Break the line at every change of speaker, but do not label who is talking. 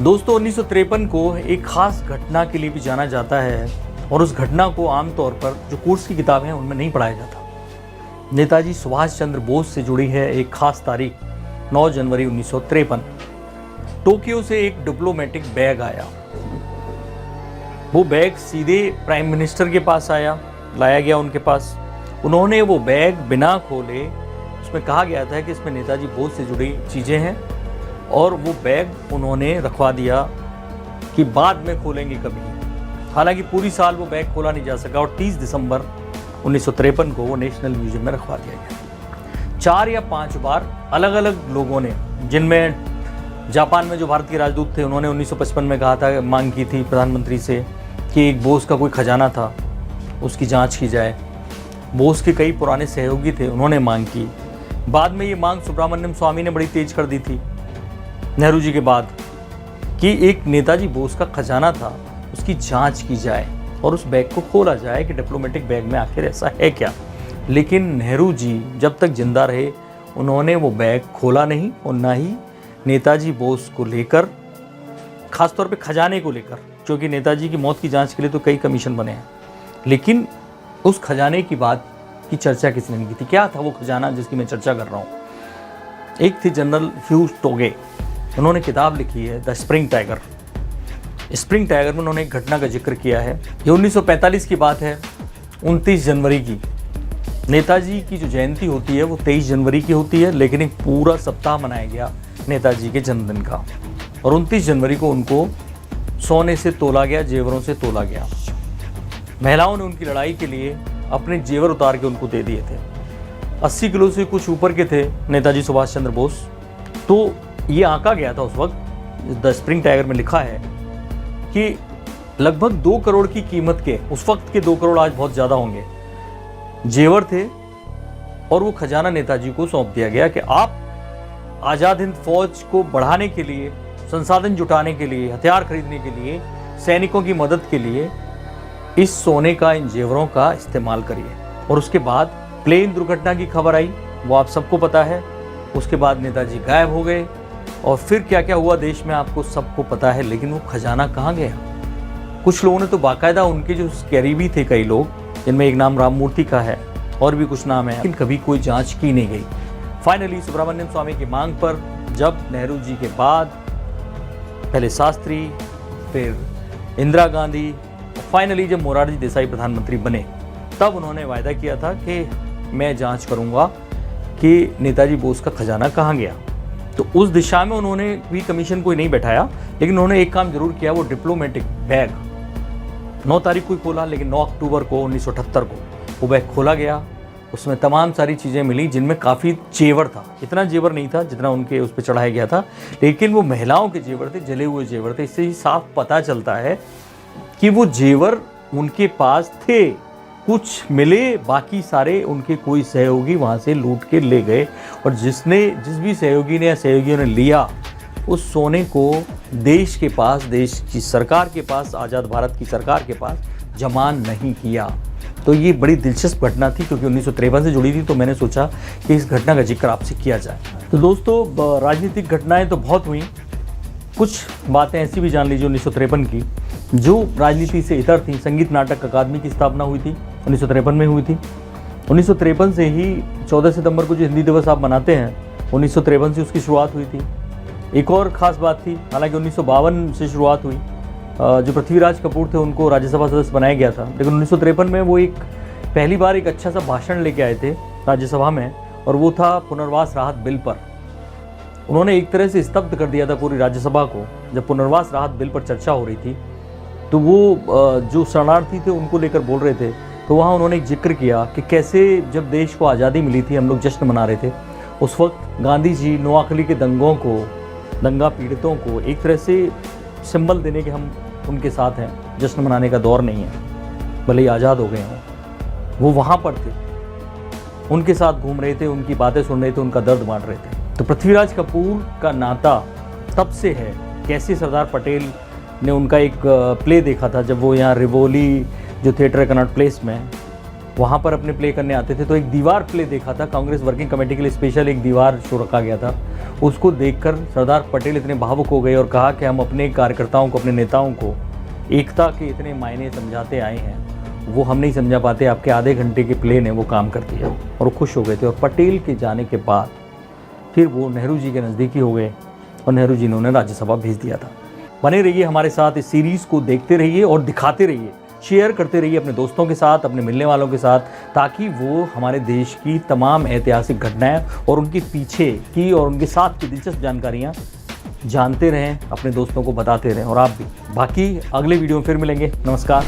दोस्तों 1953 को एक खास घटना के लिए भी जाना जाता है और उस घटना को आमतौर पर जो कोर्स की किताबें हैं उनमें नहीं पढ़ाया जाता। नेताजी सुभाष चंद्र बोस से जुड़ी है एक खास तारीख 9 जनवरी 1953। टोक्यो से एक डिप्लोमेटिक बैग आया। वो बैग सीधे प्राइम मिनिस्टर के पास लाया गया उनके पास। उन्होंने वो बैग बिना खोले, उसमें कहा गया था कि इसमें नेताजी बोस से जुड़ी चीज़ें हैं, और वो बैग उन्होंने रखवा दिया कि बाद में खोलेंगे कभी। हालांकि पूरी साल वो बैग खोला नहीं जा सका और 30 दिसंबर 1953 को वो नेशनल म्यूजियम में रखवा दिया गया। 4 या 5 बार अलग अलग लोगों ने, जिनमें जापान में जो भारत के राजदूत थे उन्होंने 1955 में कहा था, मांग की थी प्रधानमंत्री से कि एक बोस का कोई खजाना था उसकी जांच की जाए। बोस के कई पुराने सहयोगी थे, उन्होंने मांग की। बाद में ये मांग सुब्रमण्यम स्वामी ने बड़ी तेज कर दी थी नेहरू जी के बाद, कि एक नेताजी बोस का खजाना था उसकी जांच की जाए और उस बैग को खोला जाए कि डिप्लोमेटिक बैग में आखिर ऐसा है क्या। लेकिन नेहरू जी जब तक जिंदा रहे उन्होंने वो बैग खोला नहीं, और ना ही नेताजी बोस को लेकर, खासतौर पे खजाने को लेकर, क्योंकि नेताजी की मौत की जांच के लिए तो कई कमीशन बने हैं, लेकिन उस खजाने की बात की चर्चा किसने नहीं की थी। क्या था वो खजाना जिसकी मैं चर्चा कर रहा हूँ? एक थे जनरल ह्यूज टोगे, उन्होंने किताब लिखी है the spring tiger. Spring tiger में उन्होंने एक घटना का जिक्र किया है। ये 1945 की बात है, 29 जनवरी की। नेताजी की जो जयंती होती है वो 23 जनवरी की होती है, लेकिन एक पूरा सप्ताह मनाया गया नेताजी के जन्मदिन का, और 29 जनवरी को उनको सोने से तोला गया, जेवरों से तोला गया। महिलाओं ने उनकी लड़ाई के लिए अपने जेवर उतार के उनको दे दिए थे। 80 किलो से कुछ ऊपर के थे नेताजी सुभाष चंद्र बोस। तो ये आंका गया था उस वक्त, द स्प्रिंग टाइगर में लिखा है कि लगभग 2 करोड़ की कीमत के, उस वक्त के 2 करोड़ आज बहुत ज़्यादा होंगे, जेवर थे, और वो खजाना नेताजी को सौंप दिया गया कि आप आज़ाद हिंद फौज को बढ़ाने के लिए, संसाधन जुटाने के लिए, हथियार खरीदने के लिए, सैनिकों की मदद के लिए इस सोने का, इन जेवरों का इस्तेमाल करिए। और उसके बाद प्लेन दुर्घटना की खबर आई, वो आप सबको पता है। उसके बाद नेताजी गायब हो गए, और फिर क्या क्या हुआ देश में आपको सबको पता है। लेकिन वो खजाना कहाँ गया? कुछ लोगों ने तो बाकायदा, उनके जो करीबी थे कई लोग, जिनमें एक नाम राम मूर्ति का है और भी कुछ नाम है, लेकिन कभी कोई जांच की नहीं गई। फाइनली सुब्रमण्यम स्वामी की मांग पर जब नेहरू जी के बाद पहले शास्त्री, फिर इंदिरा गांधी, फाइनली जब मोरारजी देसाई प्रधानमंत्री बने, तब उन्होंने वायदा किया था कि मैं जांच करूंगा कि नेताजी बोस का खजाना कहाँ गया। तो उस दिशा में उन्होंने भी कमीशन कोई नहीं बैठाया, लेकिन उन्होंने एक काम जरूर किया, वो डिप्लोमेटिक बैग 9 तारीख को ही खोला, लेकिन 9 अक्टूबर को 1978 को वो बैग खोला गया। उसमें तमाम सारी चीज़ें मिली, जिनमें काफ़ी जेवर था। इतना जेवर नहीं था जितना उनके उस पर चढ़ाया गया था, लेकिन वो महिलाओं के जेवर थे, जले हुए जेवर थे। इससे ही साफ पता चलता है कि वो जेवर उनके पास थे। कुछ मिले, बाकी सारे उनके कोई सहयोगी वहाँ से लूट के ले गए, और जिस भी सहयोगी ने या सहयोगियों ने लिया, उस सोने को देश के पास, देश की सरकार के पास, आज़ाद भारत की सरकार के पास जमा नहीं किया। तो ये बड़ी दिलचस्प घटना थी, क्योंकि 1953 से जुड़ी थी, तो मैंने सोचा कि इस घटना का जिक्र आपसे किया जाए। तो दोस्तों, राजनीतिक घटनाएं तो बहुत हुई, कुछ बातें ऐसी भी जान लीजिए 1953 की जो राजनीति से इतर थी। संगीत नाटक अकादमी की स्थापना हुई थी, 1953 में हुई थी। 1953 से ही 14 सितंबर को जो हिंदी दिवस आप मनाते हैं, 1953 से उसकी शुरुआत हुई थी। एक और ख़ास बात थी, हालांकि 1952 से शुरुआत हुई, जो पृथ्वीराज कपूर थे उनको राज्यसभा सदस्य बनाया गया था, लेकिन 1953 में वो पहली बार एक अच्छा सा भाषण लेके आए थे राज्यसभा में, और वो था पुनर्वास राहत बिल पर। उन्होंने एक तरह से स्तब्ध कर दिया था पूरी राज्यसभा को। जब पुनर्वास राहत बिल पर चर्चा हो रही थी, तो वो जो शरणार्थी थे उनको लेकर बोल रहे थे, तो वहाँ उन्होंने एक जिक्र किया कि कैसे जब देश को आज़ादी मिली थी, हम लोग जश्न मना रहे थे, उस वक्त गांधी जी नोआखली के दंगा पीड़ितों को एक तरह से सिंबल देने के हम उनके साथ हैं, जश्न मनाने का दौर नहीं है, भले ही आज़ाद हो गए हों। वो वहाँ पर थे, उनके साथ घूम रहे थे, उनकी बातें सुन रहे थे, उनका दर्द बांट रहे थे। तो पृथ्वीराज कपूर का नाता तब से है। कैसे सरदार पटेल ने उनका एक प्ले देखा था, जब वो यहाँ रिवोली जो थिएटर है कनॉट प्लेस में, वहाँ पर अपने प्ले करने आते थे। तो एक दीवार प्ले देखा था, कांग्रेस वर्किंग कमेटी के लिए स्पेशल एक दीवार शो रखा गया था। उसको देखकर सरदार पटेल इतने भावुक हो गए और कहा कि हम अपने कार्यकर्ताओं को, अपने नेताओं को एकता के इतने मायने समझाते आए हैं, वो हम नहीं समझा पाते, आपके आधे घंटे के प्ले ने वो काम कर दिया। और वो खुश हो गए थे। और पटेल के जाने के बाद फिर वो नेहरू जी के नज़दीकी हो गए और नेहरू जी ने उन्हें राज्यसभा भेज दिया था। बने रहिए हमारे साथ, इस सीरीज़ को देखते रहिए और दिखाते रहिए, शेयर करते रहिए अपने दोस्तों के साथ, अपने मिलने वालों के साथ, ताकि वो हमारे देश की तमाम ऐतिहासिक घटनाएं और उनके पीछे की और उनके साथ की दिलचस्प जानकारियां जानते रहें, अपने दोस्तों को बताते रहें। और आप भी। बाकी अगले वीडियो में फिर मिलेंगे। नमस्कार।